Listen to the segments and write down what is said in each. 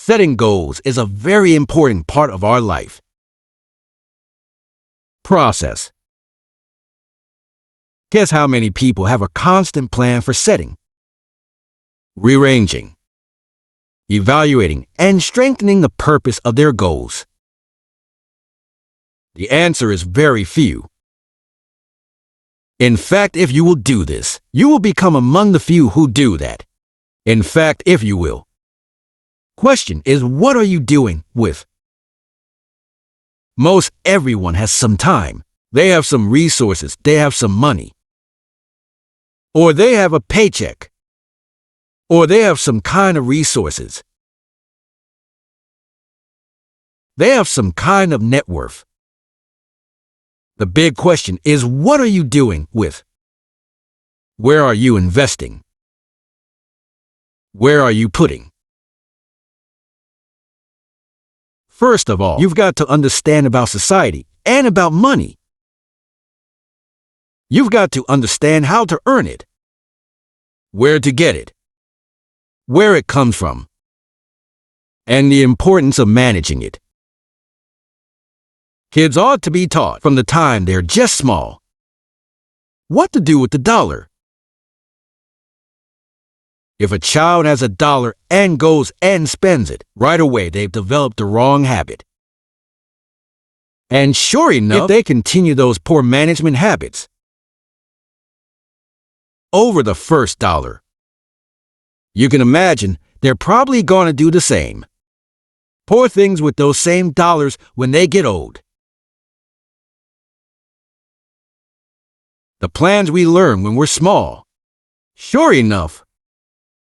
Setting goals is a very important part of our life. Process. Guess how many people have a constant plan for setting, rearranging, evaluating, and strengthening the purpose of their goals? The answer is very few. In fact, if you will do this, you will become among the few who do that. In fact, if you will. Question is, what are you doing with? Most everyone has some time. They have some resources. They have some money. Or they have a paycheck. Or they have some kind of resources. They have some kind of net worth. The big question is, what are you doing with? Where are you investing? Where are you putting? First of all, you've got to understand about society and about money. You've got to understand how to earn it, where to get it, where it comes from, and the importance of managing it. Kids ought to be taught from the time they're just small what to do with the dollar. If a child has $1 and goes and spends it, right away they've developed the wrong habit. And sure enough, if they continue those poor management habits over the first dollar, you can imagine they're probably going to do the same. Poor things with those same dollars when they get old. The plans we learn when we're small, sure enough,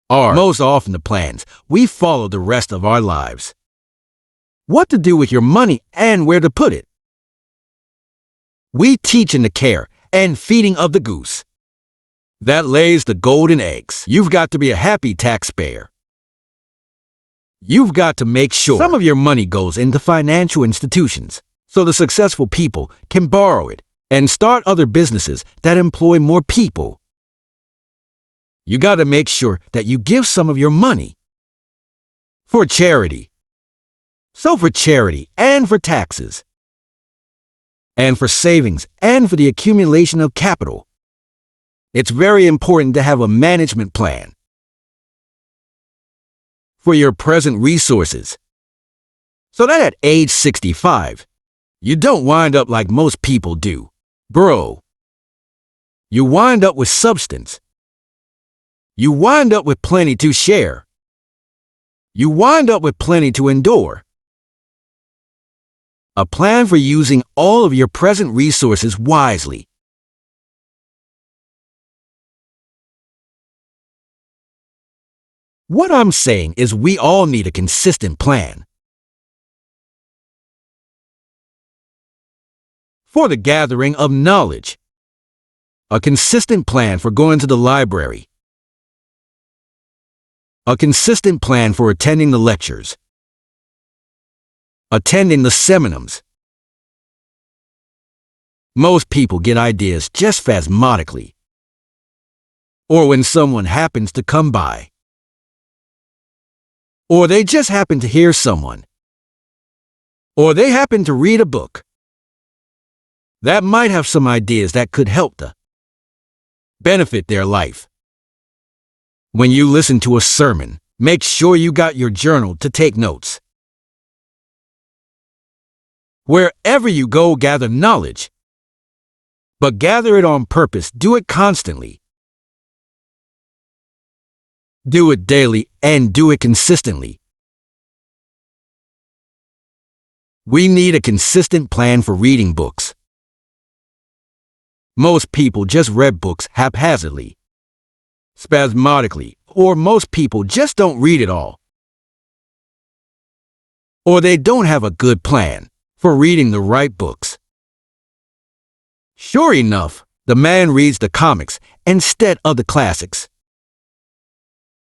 are most often the plans we follow the rest of our lives. What to do with your money and where to put it. We teach in the care and feeding of the goose that lays the golden eggs. You've got to be a happy taxpayer. You've got to make sure some of your money goes into financial institutions so the successful people can borrow it and start other businesses that employ more people. You got to make sure that you give some of your money for charity. So for charity and for taxes and for savings and for the accumulation of capital, it's very important to have a management plan for your present resources so that at age 65, you don't wind up like most people do, bro. You wind up with substance. You wind up with plenty to share. You wind up with plenty to endure. A plan for using all of your present resources wisely. What I'm saying is we all need a consistent plan for the gathering of knowledge, a consistent plan for going to the library, a consistent plan for attending the lectures, attending the seminars. Most people get ideas just spasmodically, or when someone happens to come by, or they just happen to hear someone, or they happen to read a book that might have some ideas that could help to benefit their life. When you listen to a sermon, make sure you got your journal to take notes. Wherever you go, gather knowledge. But gather it on purpose. Do it constantly. Do it daily and do it consistently. We need a consistent plan for reading books. Most people just read books haphazardly, spasmodically, or most people just don't read at all. Or they don't have a good plan for reading the right books. Sure enough, the man reads the comics instead of the classics.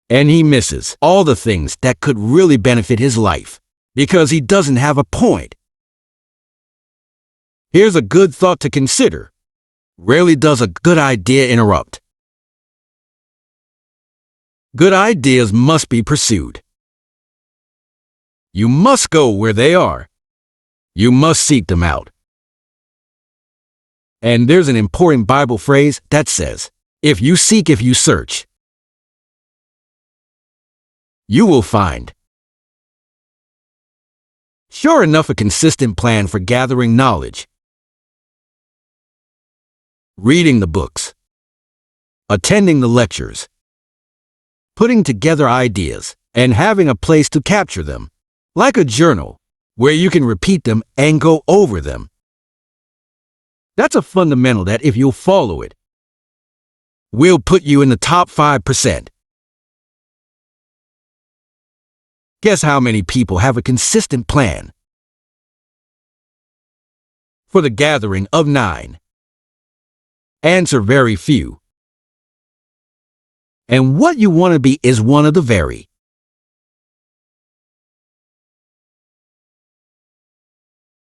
And he misses all the things that could really benefit his life because he doesn't have a point. Here's a good thought to consider. Rarely does a good idea interrupt. Good ideas must be pursued. You must go where they are. You must seek them out. And there's an important Bible phrase that says, if you seek, if you search, you will find. Sure enough, a consistent plan for gathering knowledge, reading the books, attending the lectures, putting together ideas, and having a place to capture them, like a journal, where you can repeat them and go over them. That's a fundamental that, if you'll follow it, will put you in the top 5%. Guess how many people have a consistent plan for the gathering of 9? Answer: very few. And what you want to be is one of the very.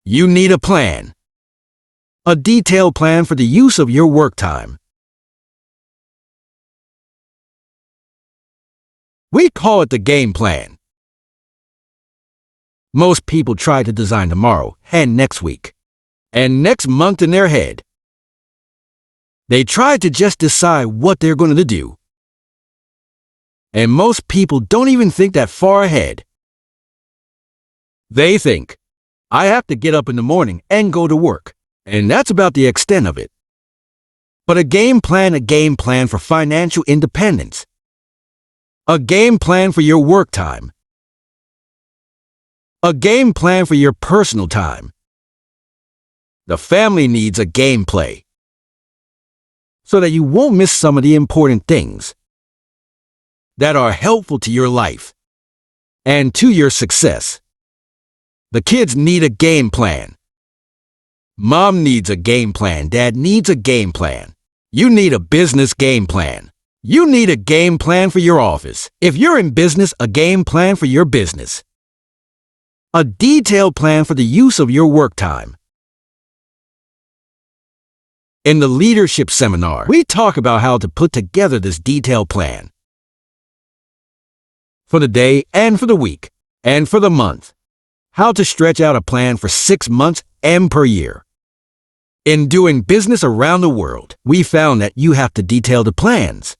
You need a plan. A detailed plan for the use of your work time. We call it the game plan. Most people try to design tomorrow and next week and next month in their head. They try to just decide what they're going to do. And most people don't even think that far ahead. They think, I have to get up in the morning and go to work, and that's about the extent of it. But a game plan for financial independence. A game plan for your work time. A game plan for your personal time. The family needs a game play so that you won't miss some of the important things that are helpful to your life and to your success. The kids need a game plan. Mom needs a game plan. Dad needs a game plan. You need a business game plan. You need a game plan for your office. If you're in business, a game plan for your business. A detailed plan for the use of your work time. In the leadership seminar, we talk about how to put together this detailed plan for the day and for the week and for the month. How to stretch out a plan for 6 months and per year. In doing business around the world, we found that you have to detail the plans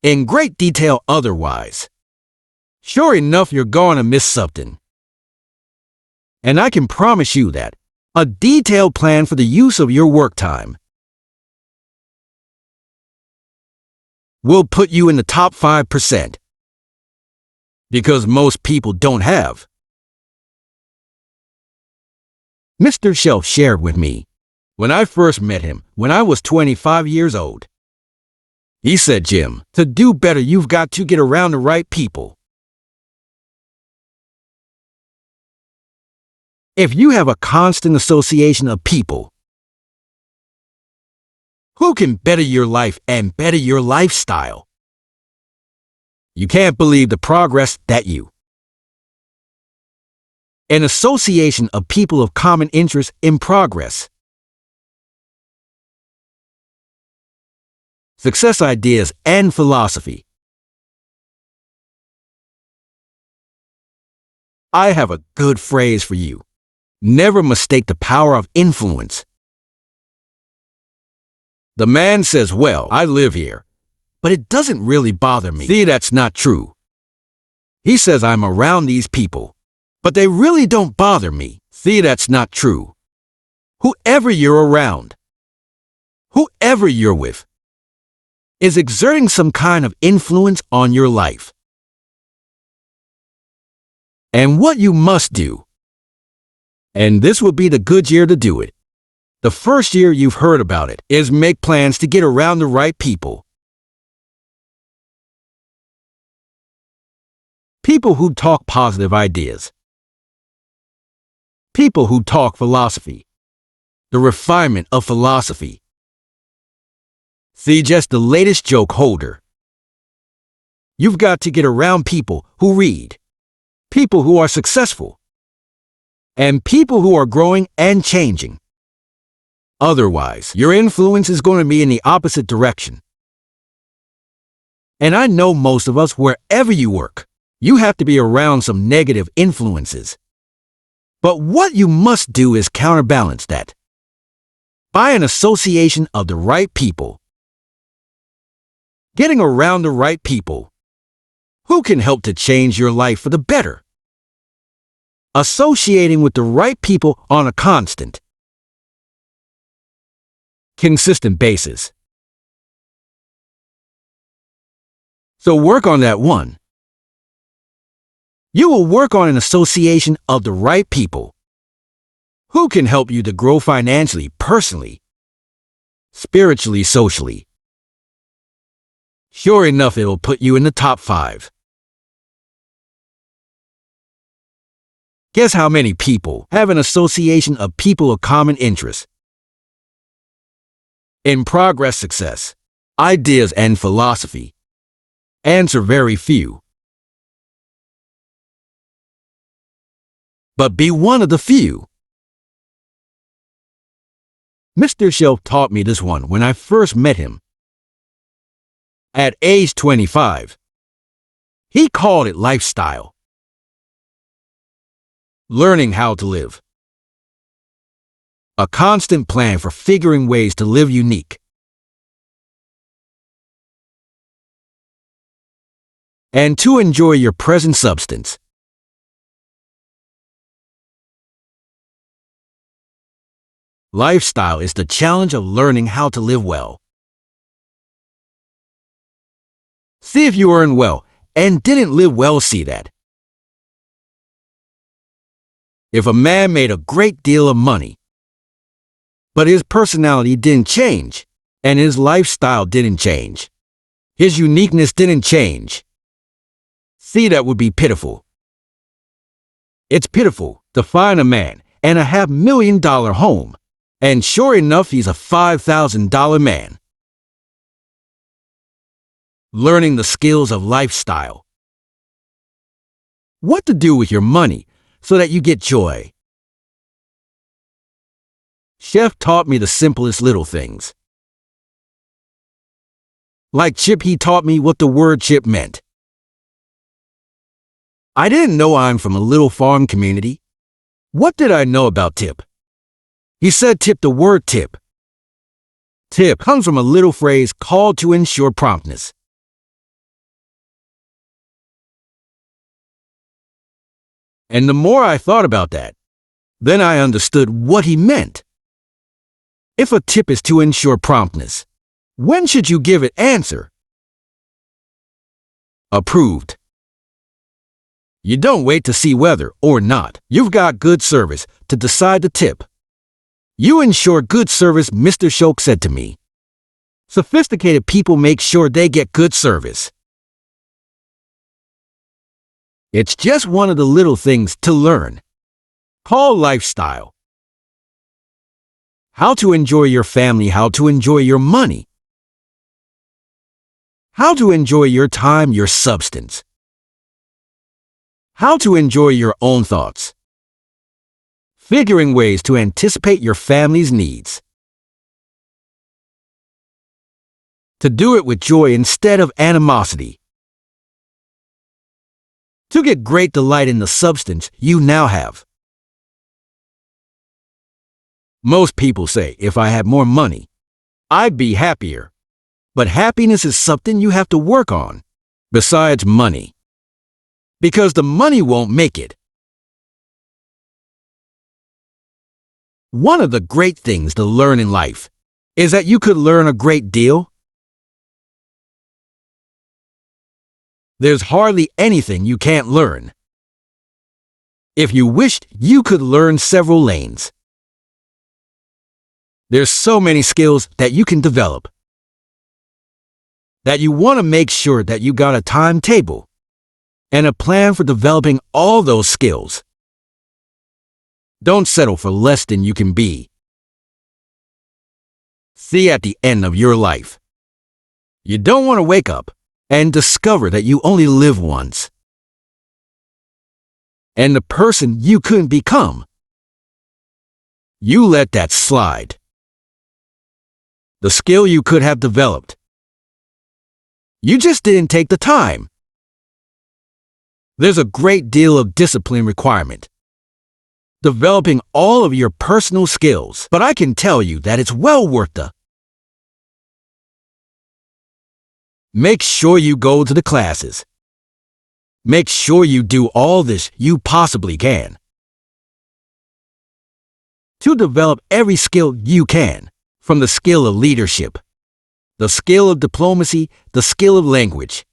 in great detail, otherwise, sure enough, you're going to miss something. And I can promise you that a detailed plan for the use of your work time will put you in the top 5%. Because most people don't have. Mr. Shelf shared with me, when I first met him, when I was 25 years old. He said, Jim, to do better, you've got to get around the right people. If you have a constant association of people who can better your life and better your lifestyle, you can't believe the progress that you. An association of people of common interest in progress. Success ideas and philosophy. I have a good phrase for you. Never mistake the power of influence. The man says, well, I live here, but it doesn't really bother me. See, that's not true. He says, I'm around these people, but they really don't bother me. See, that's not true. Whoever you're around, whoever you're with, is exerting some kind of influence on your life. And what you must do, and this will be the good year to do it, the first year you've heard about it, is make plans to get around the right people. People who talk positive ideas. People who talk philosophy. The refinement of philosophy. See, just the latest joke holder. You've got to get around people who read, people who are successful, and people who are growing and changing. Otherwise, your influence is going to be in the opposite direction. And I know most of us, wherever you work, you have to be around some negative influences. But what you must do is counterbalance that by an association of the right people. Getting around the right people who can help to change your life for the better. Associating with the right people on a consistent basis. So work on that one. You will work on an association of the right people who can help you to grow financially, personally, spiritually, socially. Sure enough, it will put you in the top 5. Guess how many people have an association of people of common interest in progress, success, ideas, and philosophy? Answer: very few. But be one of the few. Mr. Shelf taught me this one when I first met him. At age 25, he called it lifestyle. Learning how to live. A constant plan for figuring ways to live unique and to enjoy your present substance. Lifestyle is the challenge of learning how to live well. See if you earn well and didn't live well, see that. If a man made a great deal of money, but his personality didn't change, and his lifestyle didn't change, his uniqueness didn't change, see, that would be pitiful. It's pitiful to find a man and a $500,000 home, and sure enough, he's a $5,000 man. Learning the skills of lifestyle. What to do with your money so that you get joy. Chef taught me the simplest little things. Like chip, he taught me what the word chip meant. I didn't know I'm from a little farm community. What did I know about tip? He said tip, the word tip. Tip comes from a little phrase called to ensure promptness. And the more I thought about that, then I understood what he meant. If a tip is to ensure promptness, when should you give it? Answer: approved. You don't wait to see whether or not you've got good service to decide to tip. You ensure good service, Mr. Shoke said to me. Sophisticated people make sure they get good service. It's just one of the little things to learn. Call lifestyle. How to enjoy your family, how to enjoy your money, how to enjoy your time, your substance, how to enjoy your own thoughts, figuring ways to anticipate your family's needs, to do it with joy instead of animosity, to get great delight in the substance you now have. Most people say, if I had more money, I'd be happier. But happiness is something you have to work on, besides money. Because the money won't make it. One of the great things to learn in life is that you could learn a great deal. There's hardly anything you can't learn. If you wished, you could learn several lanes. There's so many skills that you can develop that you want to make sure that you got a timetable and a plan for developing all those skills. Don't settle for less than you can be. See, at the end of your life, you don't want to wake up and discover that you only live once. And the person you couldn't become, you let that slide. The skill you could have developed, You just didn't take the time. There's a great deal of discipline requirement, developing all of your personal skills, but I can tell you that it's well worth the. Make sure you go to the classes. Make sure you do all this you possibly can to develop every skill you can, from the skill of leadership, the skill of diplomacy, the skill of language,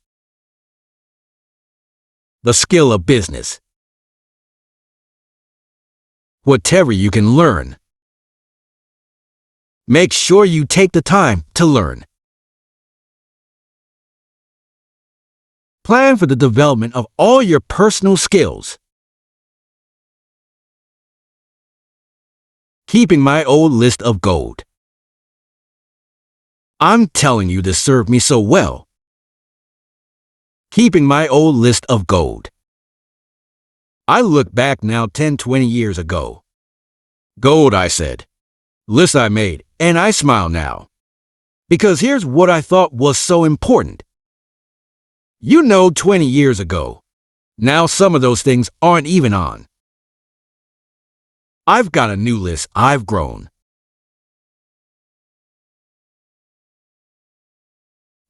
the skill of business. Whatever you can learn, make sure you take the time to learn. Plan for the development of all your personal skills. Keeping my old list of gold. I'm telling you, this served me so well. Keeping my old list of gold. I look back now 10, 20 years ago. Gold, I said. List I made, and I smile now. Because here's what I thought was so important. 20 years ago. Now some of those things aren't even on. I've got a new list. I've grown.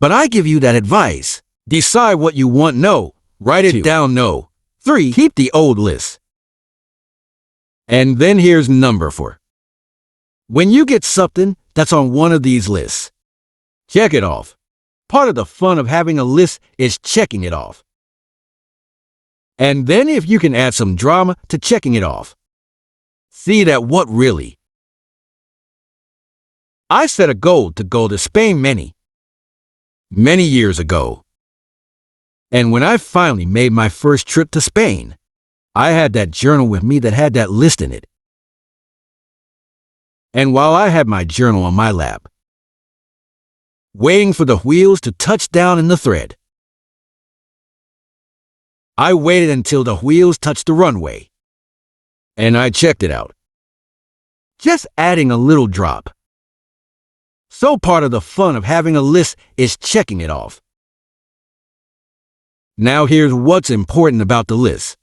But I give you that advice. Decide what you want. No. Write it down. No. 3. Keep the old list. And then here's number 4. When you get something that's on one of these lists, check it off. Part of the fun of having a list is checking it off. And then if you can add some drama to checking it off, see that what really. I set a goal to go to Spain many years ago. And when I finally made my first trip to Spain, I had that journal with me that had that list in it. And while I had my journal on my lap, waiting for the wheels to touch down in the thread, I waited until the wheels touched the runway, and I checked it out. Just adding a little drop. So part of the fun of having a list is checking it off. Now here's what's important about the list.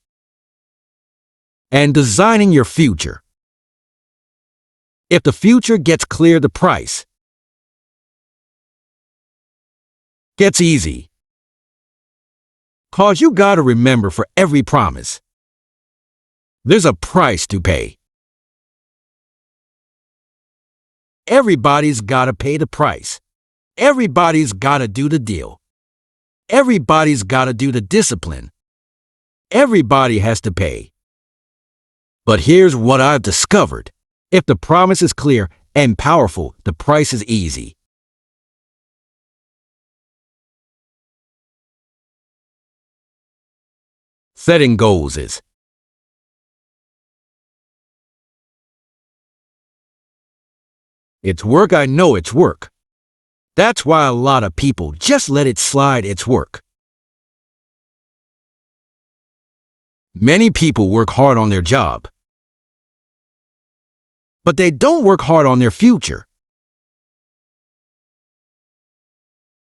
And designing your future. If the future gets clear, the price gets easy. 'Cause you gotta remember, for every promise, there's a price to pay. Everybody's gotta pay the price. Everybody's gotta do the deal. Everybody's gotta do the discipline. Everybody has to pay. But here's what I've discovered. If the promise is clear and powerful, the price is easy. Setting goals is. It's work, I know it's work. That's why a lot of people just let it slide. It's work. Many people work hard on their job, but they don't work hard on their future.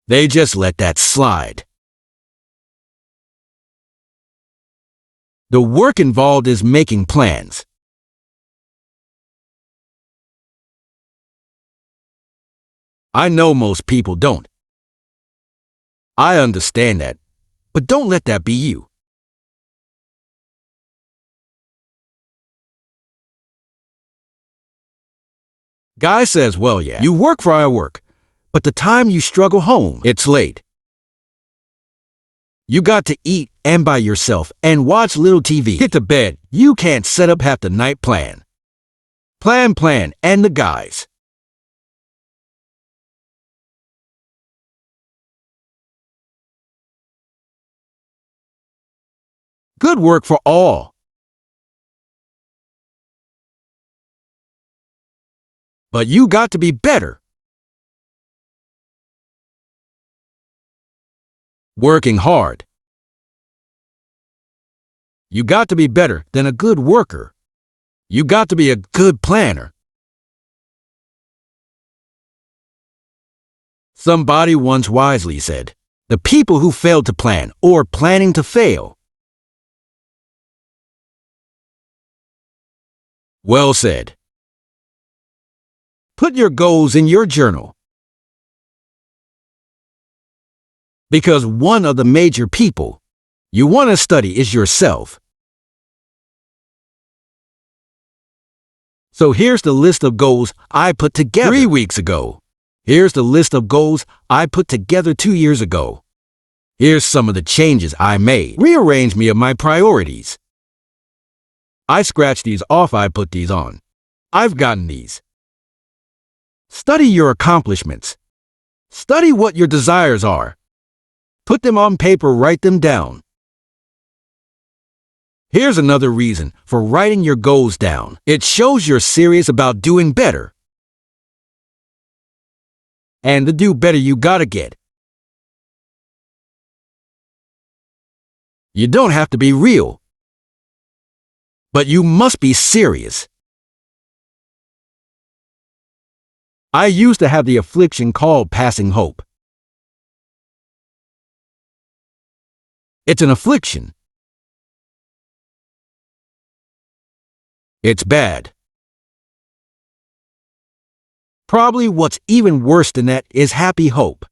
They just let that slide. The work involved is making plans. I know most people don't. I understand that, but don't let that be you. Guy says, well, yeah, you work for I work, but the time you struggle home, it's late. You got to eat and by yourself and watch little TV. Get to bed. You can't set up half the night plan. Plan, and the guys. Good work for all. But you got to be better. Working hard. You got to be better than a good worker. You got to be a good planner. Somebody once wisely said, The people who failed to plan or planning to fail. Well said. Put your goals in your journal. Because one of the major people you want to study is yourself. So here's the list of goals I put together 3 weeks ago. Here's the list of goals I put together 2 years ago. Here's some of the changes I made. Rearrange me of my priorities. I scratched these off, I put these on. I've gotten these. Study your accomplishments. Study what your desires are. Put them on paper, write them down. Here's another reason for writing your goals down. It shows you're serious about doing better. And to do better, you gotta get. You don't have to be real, but you must be serious. I used to have the affliction called passing hope. It's an affliction. It's bad. Probably what's even worse than that is happy hope.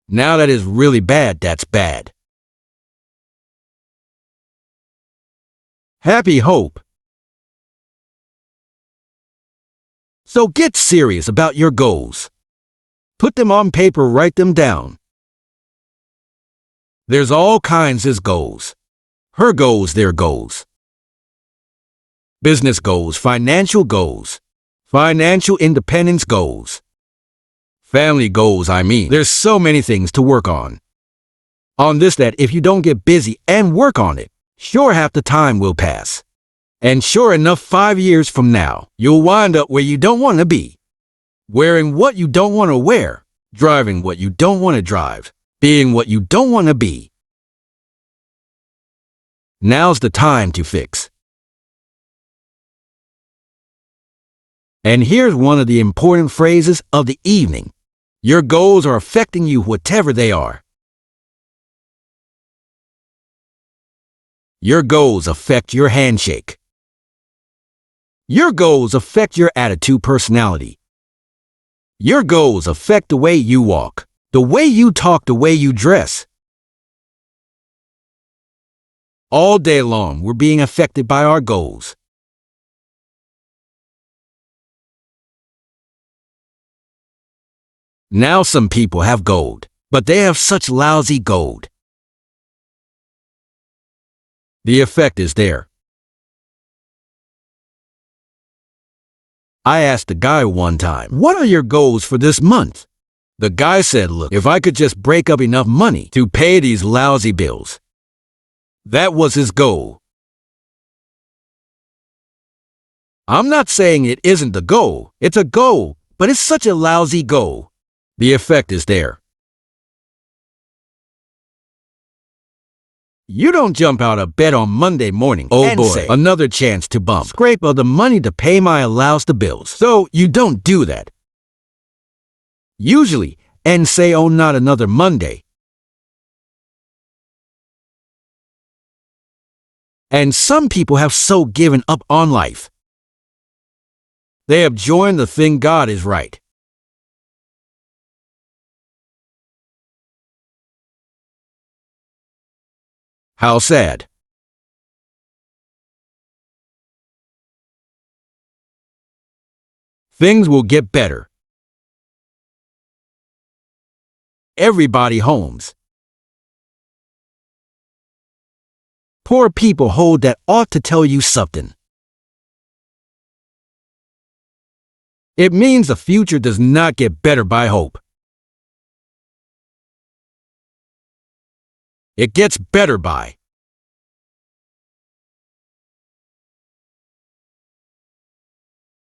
Now that is really bad, that's bad. Happy hope. So get serious about your goals. Put them on paper, write them down. There's all kinds of goals. Her goals, their goals. Business goals, financial independence goals. Family goals, There's so many things to work on. On this, that if you don't get busy and work on it, sure half the time will pass. And sure enough, 5 years from now, you'll wind up where you don't want to be. Wearing what you don't want to wear, driving what you don't want to drive, being what you don't want to be. Now's the time to fix. And here's one of the important phrases of the evening. Your goals are affecting you, whatever they are. Your goals affect your handshake. Your goals affect your attitude, personality. Your goals affect the way you walk, the way you talk, the way you dress. All day long, we're being affected by our goals. Now some people have gold, but they have such lousy gold. The effect is there. I asked the guy one time, "What are your goals for this month?" The guy said, "Look, if I could just break up enough money to pay these lousy bills." That was his goal. I'm not saying it isn't the goal. It's a goal, but it's such a lousy goal. The effect is there. You don't jump out of bed on Monday morning and say, "Another chance to bump. Scrape up the money to pay my allowance, the bills." So you don't do that. Usually, and say, "Oh, not another Monday." And some people have so given up on life. They have joined the thing God is right. How sad. Things will get better. Everybody homes. Poor people hold that ought to tell you something. It means the future does not get better by hope. It gets better by